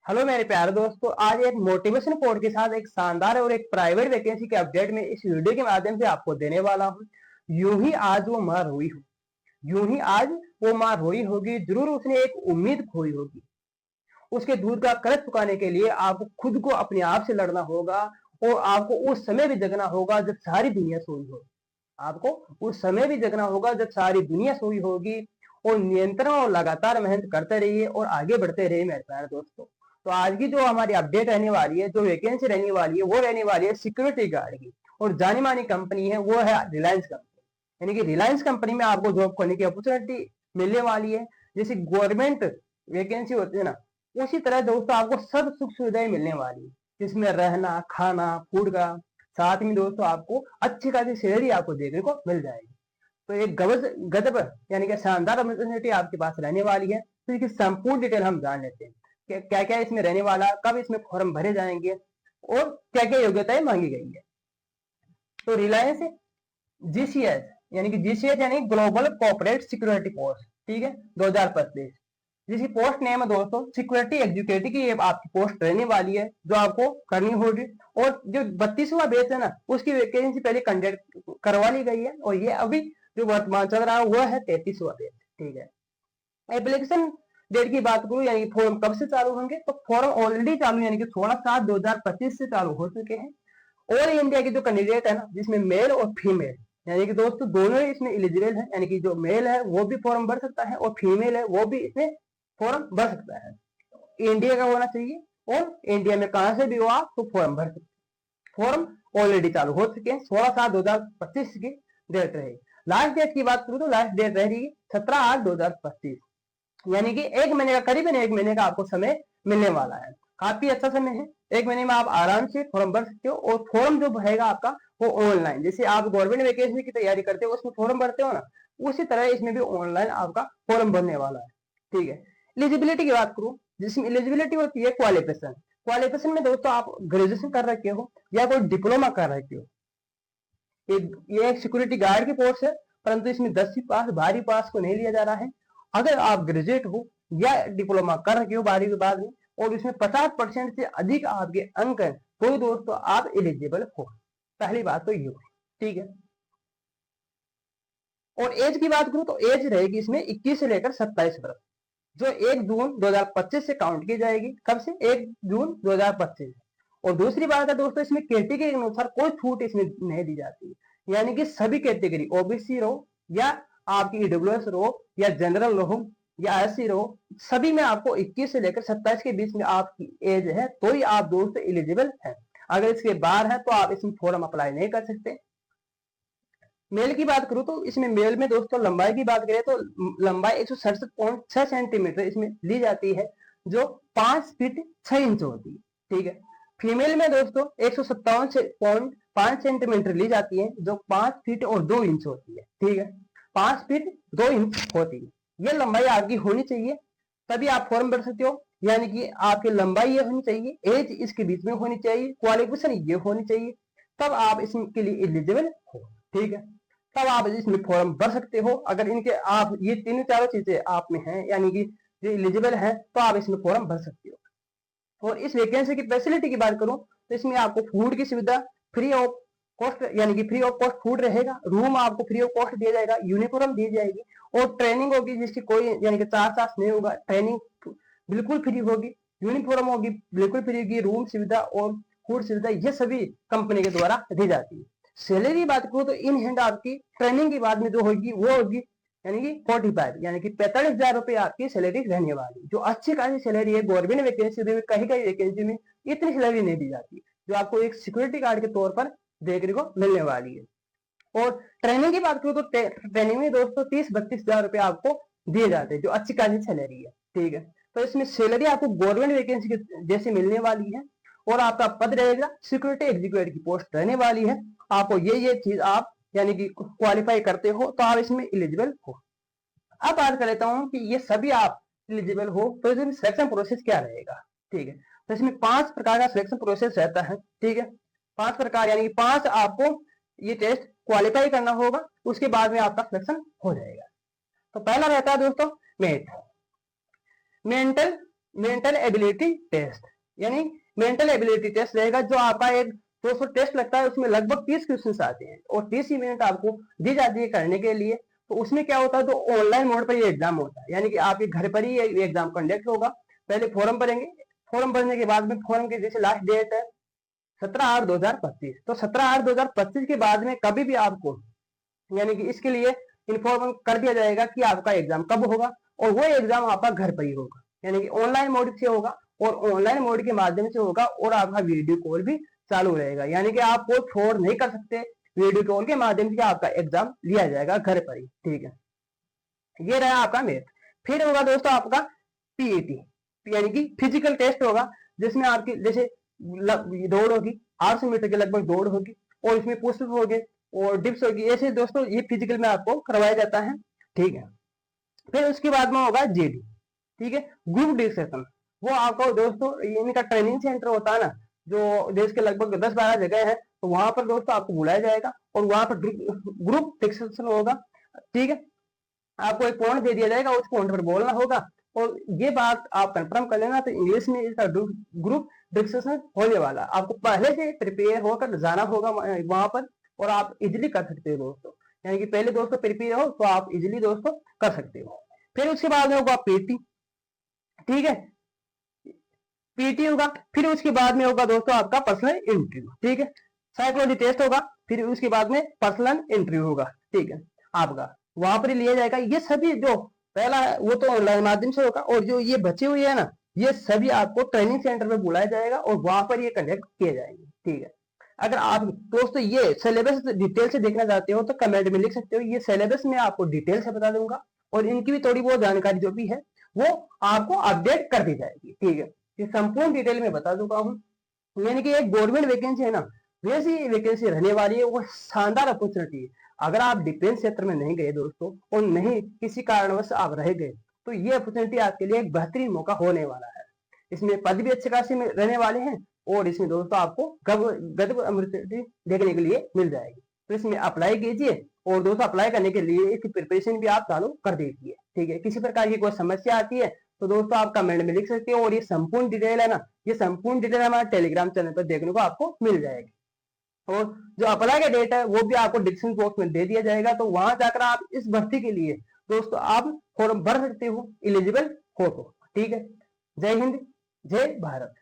Hello मेरे प्यारे दोस्तों, आज एक मोटिवेशन कोड के साथ एक शानदार और एक प्राइवेट वैकेंसी के अपडेट में इस वीडियो के माध्यम से आपको देने वाला हूँ। यूं ही आज वो मां रोई हो, यूं ही आज वो मां रोई होगी, जरूर उसने एक उम्मीद खोई होगी। उसके दूध का कर्ज चुकाने के लिए आपको खुद को अपने आप से लड़ना होगा और आपको उस समय भी जगना होगा जब सारी दुनिया सोई हो। आपको उस समय भी जगना होगा जब सारी दुनिया सोई होगी। और नियंत्रण और लगातार मेहनत करते रहिए और आगे बढ़ते रहिए मेरे प्यारे दोस्तों। तो आज की जो हमारी अपडेट रहने वाली है, जो वैकेंसी रहने वाली है, वो रहने वाली है सिक्योरिटी गार्ड की। और जानी मानी कंपनी है, वो है रिलायंस कंपनी। यानी कि रिलायंस कंपनी में आपको जॉब करने की अपॉर्चुनिटी मिलने वाली है। जैसे गवर्नमेंट वैकेंसी होती है ना, उसी तरह दोस्तों आपको सब सुख सुविधाएं मिलने वाली है, जिसमें रहना, खाना, फूड का, साथ में दोस्तों आपको अच्छी खासी सैलरी आपको देखने को मिल जाएगी। तो एक गजब यानी कि शानदार अपॉर्चुनिटी आपके पास रहने वाली है। तो इसकी संपूर्ण डिटेल हम जान लेते हैं कि क्या क्या इसमें रहने वाला, कब इसमें फॉर्म भरे जाएंगे और क्या क्या योग्यताएं मांगी गई है। तो रिलायंस जीसीएस यानी कि जीसीएस यानी ग्लोबल कॉर्पोरेट सिक्योरिटी फोर्स, ठीक है, 2025, जिसकी पोस्ट नेम है दोस्तों सिक्योरिटी एग्जीक्यूटिव की। ये आपकी पोस्ट रहने वाली है जो आपको करनी होगी। और जो 32वां बैच है ना, उसकी वैकेंसी पहले कंडक्ट करवा ली गई है और ये अभी जो वर्तमान चल रहा है वो है 33वां बैच, ठीक है। एप्लीकेशन डेट की बात करूं यानी कि फॉर्म कब से चालू होंगे, तो फॉर्म ऑलरेडी चालू यानी कि 16/7/2025 से चालू हो चुके हैं। और इंडिया के जो कैंडिडेट है ना, जिसमें मेल और फीमेल यानी कि दोस्तों दोनों ही इसमें एलिजिबल है। यानी कि जो मेल है वो भी फॉर्म भर सकता है और फीमेल है वो भी इसमें फॉर्म भर सकता है। इंडिया का होना चाहिए और इंडिया में कहां से भी हो आप तो फॉर्म भर सकते हैं। फॉर्म ऑलरेडी चालू हो चुके हैं। 16/7/2025 की डेट रहेगी। लास्ट डेट की बात करूं तो लास्ट डेट रहेगी 17/8/2025। यानी कि एक महीने का, करीबन एक महीने का आपको समय मिलने वाला है। काफी अच्छा समय है। एक महीने में आप आराम से फॉर्म भर सकते हो। और फॉर्म जो रहेगा आपका वो ऑनलाइन, जैसे आप गवर्नमेंट वैकेंसी की तैयारी करते हो उसमें फॉर्म भरते हो ना, उसी तरह इसमें भी ऑनलाइन आपका फॉर्म भरने वाला है, ठीक है। एलिजिबिलिटी की बात करूं, जिसमें एलिजिबिलिटी होती है क्वालिफिकेशन। क्वालिफिकेशन में दोस्तों आप ग्रेजुएशन कर रखे हो या कोई डिप्लोमा कर रखे हो। ये एक सिक्योरिटी गार्ड की पोस्ट है, परंतु इसमें 10वीं पास 12वीं पास को नहीं लिया जा रहा है। अगर आप ग्रेजुएट हो या डिप्लोमा कर रखे हो 12वीं के बाद में और इसमें 50% से अधिक आपके अंक हैं, तो दोस्तों आप एलिजिबल हो। पहली बात तो ये हो, ठीक है। और एज की बात करूं तो एज रहेगी इसमें 21 से लेकर 27 वर्ष, जो 1 जून 2025 से काउंट की जाएगी। कब से? 1 जून 2025। और दूसरी बात है दोस्तों, इसमें कैटेगरी के अनुसार कोई छूट इसमें नहीं दी जाती। यानी कि सभी कैटेगरी, ओबीसी रहो या आपकी ईडब्ल्यूएस रहो या जनरल रहो या एससी रहो, सभी में आपको 21 से लेकर 27 के बीच में आपकी एज है तो ही आप दोस्तों एलिजिबल है। अगर इसके बाहर है तो आप इसमें फॉर्म अप्लाई नहीं कर सकते। मेल की बात करूं तो इसमें मेल में दोस्तों लंबाई की बात करें तो लंबाई 167.6 सेंटीमीटर इसमें ली जाती है, जो 5 फीट 6 इंच होती है, ठीक है। फीमेल में दोस्तों 157.5 सेंटीमीटर ली जाती है, जो 5 फीट और 2 इंच होती है, ठीक है। 5 फीट 2 इंच होती है। ये लंबाई आपकी होनी चाहिए तभी आप फॉर्म भर सकते हो। यानी कि आपकी लंबाई ये होनी चाहिए, एज इसके बीच में होनी चाहिए, क्वालिफिकेशन ये होनी चाहिए, तब आप इसके लिए एलिजिबल हो, ठीक है। तब आप इसमें फॉर्म भर सकते हो। अगर इनके आप ये तीनों चारों चीजें आप में हैं यानी कि जो एलिजिबल है, तो आप इसमें फॉर्म भर सकते हो। और इस वैकेंसी की फैसिलिटी की बात करूं तो इसमें आपको फूड की सुविधा फ्री ऑफ कॉस्ट, यानी कि फ्री ऑफ कॉस्ट फूड रहेगा। रूम आपको फ्री ऑफ कॉस्ट दिया जाएगा, यूनिफॉर्म दी जाएगी और ट्रेनिंग होगी जिसकी कोई यानी कि चार्ज चार्ज नहीं होगा। ट्रेनिंग बिल्कुल फ्री होगी, यूनिफॉर्म होगी बिल्कुल फ्री होगी, रूम सुविधा और फूड सुविधा ये सभी कंपनी के द्वारा दी जाती है। सैलरी की बात करूं तो इन हैंड आपकी ट्रेनिंग के बाद में जो होगी वो होगी यानी कि 45 यानी कि 45,000 रुपए आपकी सैलरी रहने वाली, जो अच्छी खासी सैलरी है। गवर्नमेंट वैकेंसी में कहीं कहीं वैकेंसी में इतनी सैलरी नहीं दी जाती, जो आपको एक सिक्योरिटी गार्ड के तौर पर देखने को मिलने वाली है। और ट्रेनिंग की बात करूं तो ट्रेनिंग में दोस्तों 30-32,000 रुपए आपको दिए जाते हैं, जो अच्छी खासी सैलरी है, ठीक है। तो इसमें सैलरी आपको गवर्नमेंट वैकेंसी के जैसे मिलने वाली है। और आपका पद रहेगा सिक्योरिटी एग्जीक्यूटिव की पोस्ट रहने वाली है। आपको ये चीज आप यानी कि क्वालिफाई करते हो तो आप इसमें एलिजिबल हो। अब बात कर लेता हूं कि ये सभी आप एलिजिबल हो तो इसमें सिलेक्शन प्रोसेस क्या रहेगा, ठीक है। तो इसमें 5 प्रकार का सिलेक्शन प्रोसेस रहता है, ठीक है। 5 प्रकार यानी कि 5 आपको ये टेस्ट क्वालिफाई करना होगा, उसके बाद में आपका सिलेक्शन हो जाएगा। तो पहला रहता है दोस्तों मेट मेंटल मेंटल एबिलिटी टेस्ट, यानी मेंटल एबिलिटी टेस्ट रहेगा जो आपका एक 200 टेस्ट लगता है, उसमें लगभग 30 क्वेश्चन आते हैं और 30 ही मिनट आपको दी जाती है करने के लिए। तो उसमें क्या होता है, तो ऑनलाइन मोड पर ये एग्जाम होता है, यानी कि आपके घर पर ही ये एग्जाम कंडक्ट होगा। पहले फॉर्म भरेंगे, फॉर्म भरने के बाद में फॉर्म की जैसे लास्ट डेट है 17/8/2025, तो 17/8/2025 के बाद में कभी भी आपको, यानी कि इसके लिए इन्फॉर्म कर दिया जाएगा कि आपका एग्जाम कब होगा, और वो एग्जाम आपका घर पर ही होगा, यानी कि ऑनलाइन मोड से होगा और ऑनलाइन मोड के माध्यम से होगा और आपका वीडियो कॉल भी चालू रहेगा, यानी कि आप वो छोड़ नहीं कर सकते, वीडियो कॉल के माध्यम से आपका एग्जाम लिया जाएगा घर पर ही। ठीक है, ये रहा आपका मैथ। फिर होगा दोस्तों आपका पीईटी, यानी कि फिजिकल टेस्ट होगा, जिसमें आपकी जैसे दौड़ होगी, 800 मीटर के लगभग दौड़ होगी और इसमें पुशअप होंगे और डिप्स होगी, ऐसे दोस्तों ये फिजिकल में आपको करवाया जाता है। ठीक है, फिर उसके बाद में होगा जेडी, ठीक है, ग्रुप डिस्कशन। वो आपको दोस्तों इनका ट्रेनिंग सेंटर होता है ना, जो देश के लगभग 10-12 जगह है, तो वहां पर दोस्तों आपको बुलाया जाएगा और वहां पर ग्रुप डिस्कशन होगा। ठीक है, आपको एक पॉइंट दे दिया जाएगा, उस पॉइंट पर बोलना होगा और ये बात आप कंफर्म कर लेना, तो इंग्लिश में इसका ग्रुप डिस्कशन होने वाला, आपको पहले से प्रिपेयर होकर जाना होगा वहां पर और आप इजिली कर सकते हो दोस्तों, यानी कि पहले दोस्तों प्रिपेयर हो तो आप इजिली दोस्तों कर सकते हो। फिर उसके बाद में होगा पीटी, ठीक है, पीटी होगा। फिर उसके बाद में होगा दोस्तों आपका पर्सनल इंटरव्यू, ठीक है, साइकोलॉजी टेस्ट होगा, फिर उसके बाद में पर्सनल इंटरव्यू होगा। ठीक है, आपका वहां पर ही लिया जाएगा। ये सभी जो पहला है वो तो ऑनलाइन माध्यम से होगा और जो ये बचे हुए है ना, ये सभी आपको ट्रेनिंग सेंटर में बुलाया जाएगा और वहां पर ये कंडक्ट किए जाएंगे। ठीक है, अगर आप दोस्तों ये सिलेबस डिटेल से देखना चाहते हो तो कमेंट में लिख सकते हो, ये सिलेबस में आपको डिटेल से बता दूंगा और इनकी भी थोड़ी बहुत जानकारी जो भी है वो आपको अपडेट कर दी जाएगी। ठीक है, ये संपूर्ण डिटेल में बता चुका हूँ, यानी कि एक गवर्नमेंट वैकेंसी है ना, वैसी वैकेंसी रहने वाली है, वो शानदार अपॉर्चुनिटी है। अगर आप डिफेंस क्षेत्र में नहीं गए दोस्तों और नहीं किसी कारणवश आप रह गए, तो ये अपॉर्चुनिटी आपके लिए एक बेहतरीन मौका होने वाला है। इसमें पद भी अच्छे खासे में रहने वाले हैं और इसमें दोस्तों आपको गजब अपॉर्चुनिटी देखने के लिए मिल जाएगी। तो इसमें अप्लाई कीजिए और दोस्तों अप्लाई करने के लिए इसकी प्रिपरेशन भी आप चालू कर दीजिए। ठीक है, किसी प्रकार की कोई समस्या आती है तो दोस्तों आप कमेंट में लिख सकते हो और ये संपूर्ण डिटेल है ना, ये संपूर्ण डिटेल हमारे टेलीग्राम चैनल पर देखने को आपको मिल जाएगी और जो अप्लाई का डेट है वो भी आपको डिस्क्रिप्शन बॉक्स में दे दिया जाएगा, तो वहां जाकर आप इस भर्ती के लिए दोस्तों आप फॉर्म भर सकते हो, एलिजिबल हो तो। ठीक है, जय हिंद, जय भारत।